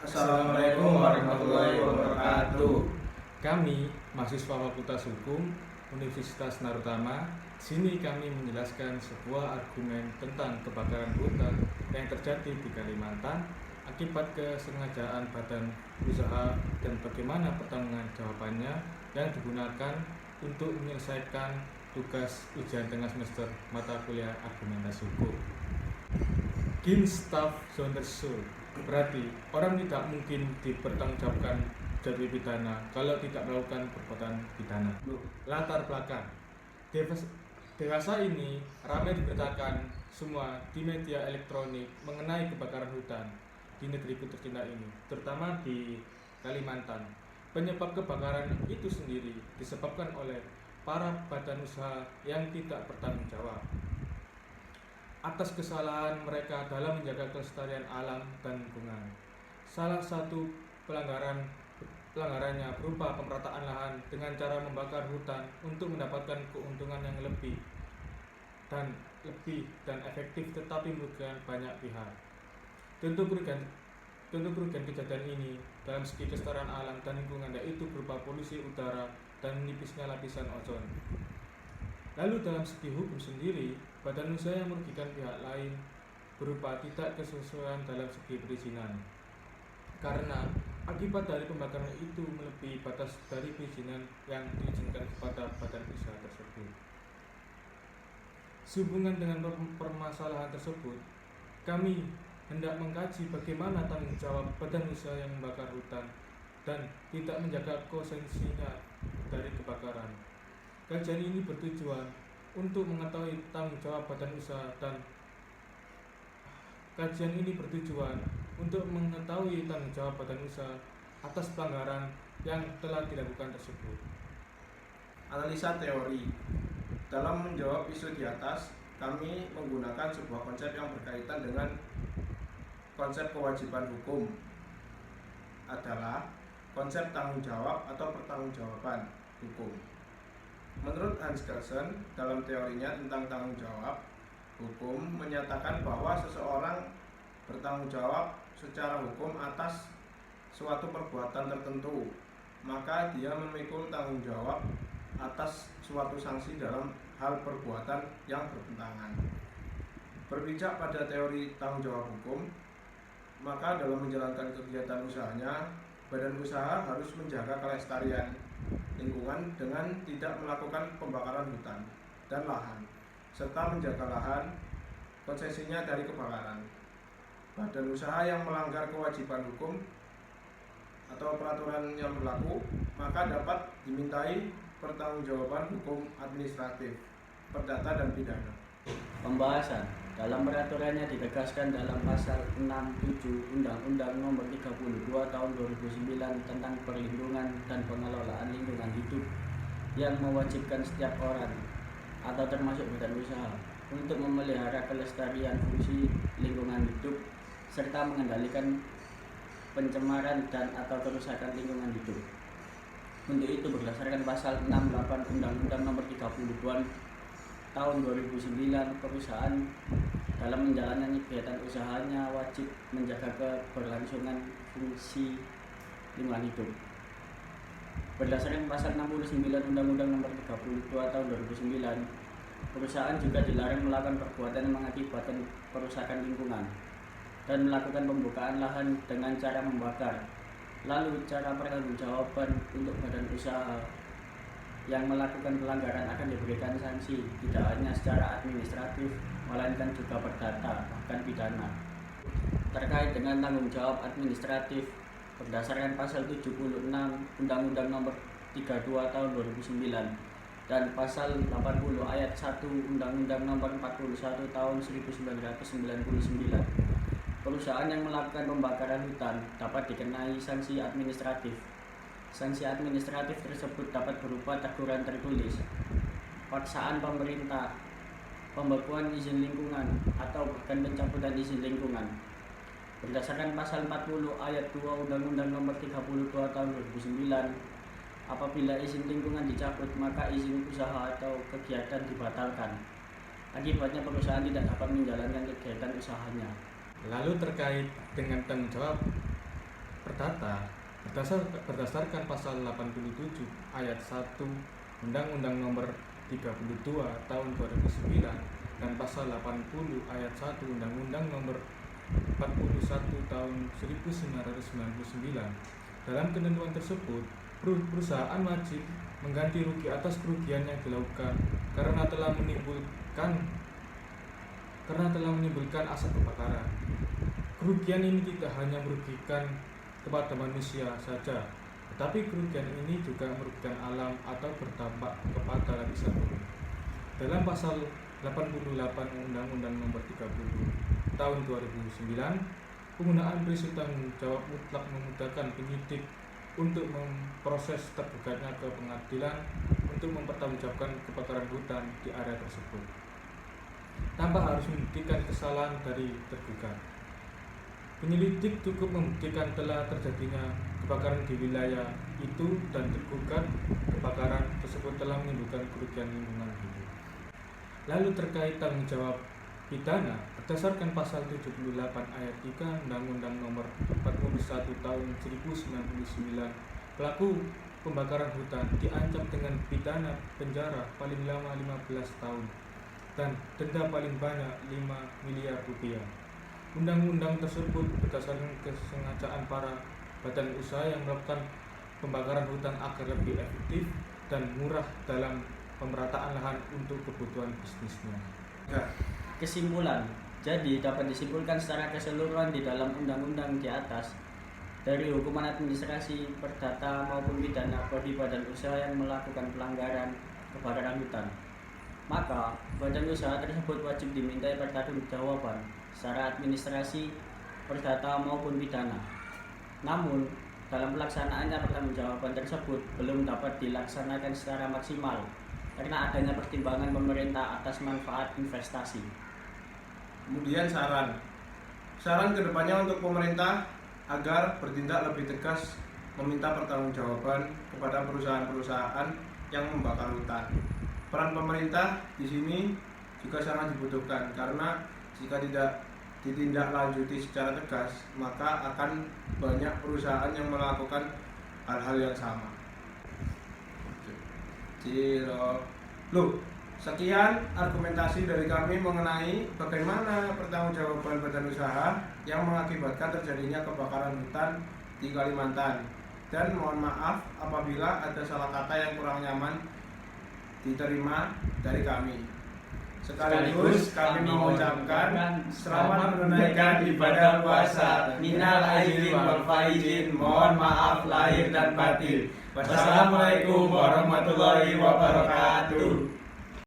Assalamualaikum warahmatullahi wabarakatuh. Kami, mahasiswa Fakultas Hukum Universitas Narutama, sini kami menjelaskan sebuah argumen tentang kebakaran hutan yang terjadi di Kalimantan akibat kesengajaan badan usaha dan bagaimana pertanggung jawabannya yang digunakan untuk menyelesaikan tugas ujian tengah semester mata kuliah argumentasi hukum. Ginstaffsondersul berarti orang tidak mungkin dipertanggungjawabkan dari pidana kalau tidak melakukan perbuatan pidana. Latar belakang dewasa ini ramai diberitakan semua di media elektronik mengenai kebakaran hutan di negeriku tercinta ini, terutama di Kalimantan. Penyebab kebakaran itu sendiri disebabkan oleh para badan usaha yang tidak bertanggung jawab atas kesalahan mereka dalam menjaga kelestarian alam dan lingkungan. Salah satu pelanggarannya berupa pemerataan lahan dengan cara membakar hutan untuk mendapatkan keuntungan yang lebih dan efektif, tetapi merugikan banyak pihak. Tentu kerugian kejadian ini dalam segi kelestarian alam dan lingkungan yaitu berupa polusi udara dan menipisnya lapisan ozon. Lalu dalam segi hukum sendiri, badan usaha yang merugikan pihak lain berupa tidak kesesuaian dalam segi perizinan. Karena akibat dari pembakaran itu melebihi batas dari perizinan yang diizinkan kepada badan usaha tersebut. Sehubungan dengan permasalahan tersebut, kami hendak mengkaji bagaimana tanggung jawab badan usaha yang membakar hutan dan tidak menjaga konsensinya dari kebakaran. Kajian ini bertujuan untuk mengetahui tanggung jawab badan usaha atas pelanggaran yang telah dilakukan tersebut. Analisa teori. Dalam menjawab isu di atas, kami menggunakan sebuah konsep yang berkaitan dengan konsep kewajiban hukum adalah konsep tanggung jawab atau pertanggungjawaban hukum. Menurut Hans Kelsen, dalam teorinya tentang tanggung jawab, hukum menyatakan bahwa seseorang bertanggung jawab secara hukum atas suatu perbuatan tertentu, maka dia memikul tanggung jawab atas suatu sanksi dalam hal perbuatan yang bertentangan. Berpijak pada teori tanggung jawab hukum, maka dalam menjalankan kegiatan usahanya, badan usaha harus menjaga kelestarian lingkungan dengan tidak melakukan pembakaran hutan dan lahan, serta menjaga lahan konsesinya dari kebakaran. Badan usaha yang melanggar kewajiban hukum atau peraturan yang berlaku, maka dapat dimintai pertanggungjawaban hukum administratif, perdata dan pidana. Pembahasan dalam peraturannya ditegaskan dalam pasal 67 Undang-Undang Nomor 32 Tahun 2009 tentang perlindungan dan pengelolaan lingkungan hidup yang mewajibkan setiap orang atau termasuk badan usaha untuk memelihara kelestarian fungsi lingkungan hidup serta mengendalikan pencemaran dan atau kerusakan lingkungan hidup. Untuk itu berdasarkan pasal 68 Undang-Undang Nomor 32 Tahun 2009, perusahaan dalam menjalankan kegiatan usahanya wajib menjaga keberlangsungan fungsi lingkungan hidup. Berdasarkan pasal 69 Undang-Undang Nomor 32 Tahun 2009, perusahaan juga dilarang melakukan perbuatan yang mengakibatkan kerusakan lingkungan dan melakukan pembukaan lahan dengan cara membakar. Lalu cara pertanggungjawaban untuk badan usaha yang melakukan pelanggaran akan diberikan sanksi tidak hanya secara administratif melainkan juga perdata bahkan pidana. Terkait dengan tanggung jawab administratif berdasarkan pasal 76 Undang-Undang Nomor 32 Tahun 2009 dan pasal 80 ayat 1 Undang-Undang Nomor 41 Tahun 1999, perusahaan yang melakukan pembakaran hutan dapat dikenai sanksi administratif. Sanksi administratif tersebut dapat berupa teguran tertulis, paksaan pemerintah, pembekuan izin lingkungan, atau bahkan pencabutan izin lingkungan. Berdasarkan pasal 40 ayat 2 Undang-Undang Nomor 32 Tahun 2009, apabila izin lingkungan dicabut maka izin usaha atau kegiatan dibatalkan. Akibatnya perusahaan tidak dapat menjalankan kegiatan usahanya. Lalu terkait dengan tanggung jawab perdata, berdasarkan pasal 87 ayat 1 Undang-Undang Nomor 32 Tahun 2009 dan pasal 80 ayat 1 Undang-Undang Nomor 41 Tahun 1999. Dalam ketentuan tersebut, perusahaan wajib mengganti rugi atas kerugian yang dilakukan karena telah menimbulkan asap kebakaran. Kerugian ini tidak hanya merugikan kepada manusia saja, tetapi kerugian ini juga merugikan alam atau berdampak kepada lapisan bumi. Dalam pasal 88 Undang-Undang Nomor 30 Tahun 2009, penggunaan prinsip tanggung jawab mutlak memudahkan penyidik untuk memproses tergugatnya ke pengadilan untuk mempertanggungjawabkan kebakaran hutan di area tersebut, tanpa harus membuktikan kesalahan dari tergugat. Penyelidik cukup membuktikan telah terjadinya kebakaran di wilayah itu dan tergugat kebakaran tersebut telah menimbulkan kerugian lingkungan hidup. Lalu terkait tanggung jawab pidana, berdasarkan pasal 78 ayat 3 Undang-Undang Nomor 41 Tahun 1999, pelaku pembakaran hutan diancam dengan pidana penjara paling lama 15 tahun dan denda paling banyak 5 miliar rupiah. Undang-undang tersebut berdasarkan kesengajaan para badan usaha yang melakukan pembakaran hutan agar lebih efektif dan murah dalam pemerataan lahan untuk kebutuhan bisnisnya. Kesimpulan, jadi dapat disimpulkan secara keseluruhan di dalam undang-undang di atas, dari hukuman administrasi, perdata maupun pidana bagi badan usaha yang melakukan pelanggaran kebakaran hutan, maka badan usaha tersebut wajib dimintai pertanggungjawaban secara administrasi, perdata maupun pidana. Namun, dalam pelaksanaannya pertanggungjawaban tersebut belum dapat dilaksanakan secara maksimal karena adanya pertimbangan pemerintah atas manfaat investasi. Kemudian saran kedepannya untuk pemerintah agar bertindak lebih tegas meminta pertanggungjawaban kepada perusahaan-perusahaan yang membakar hutan. Peran pemerintah di sini juga sangat dibutuhkan karena jika tidak ditindaklanjuti secara tegas, maka akan banyak perusahaan yang melakukan hal-hal yang sama. Sekian argumentasi dari kami mengenai bagaimana pertanggungjawaban badan usaha yang mengakibatkan terjadinya kebakaran hutan di Kalimantan. Dan mohon maaf apabila ada salah kata yang kurang nyaman diterima dari kami. Sekaligus kami mengucapkan selamat menunaikan ibadah puasa. Minal aidin wal faizin, mohon maaf lahir dan batin. Wassalamualaikum warahmatullahi wabarakatuh.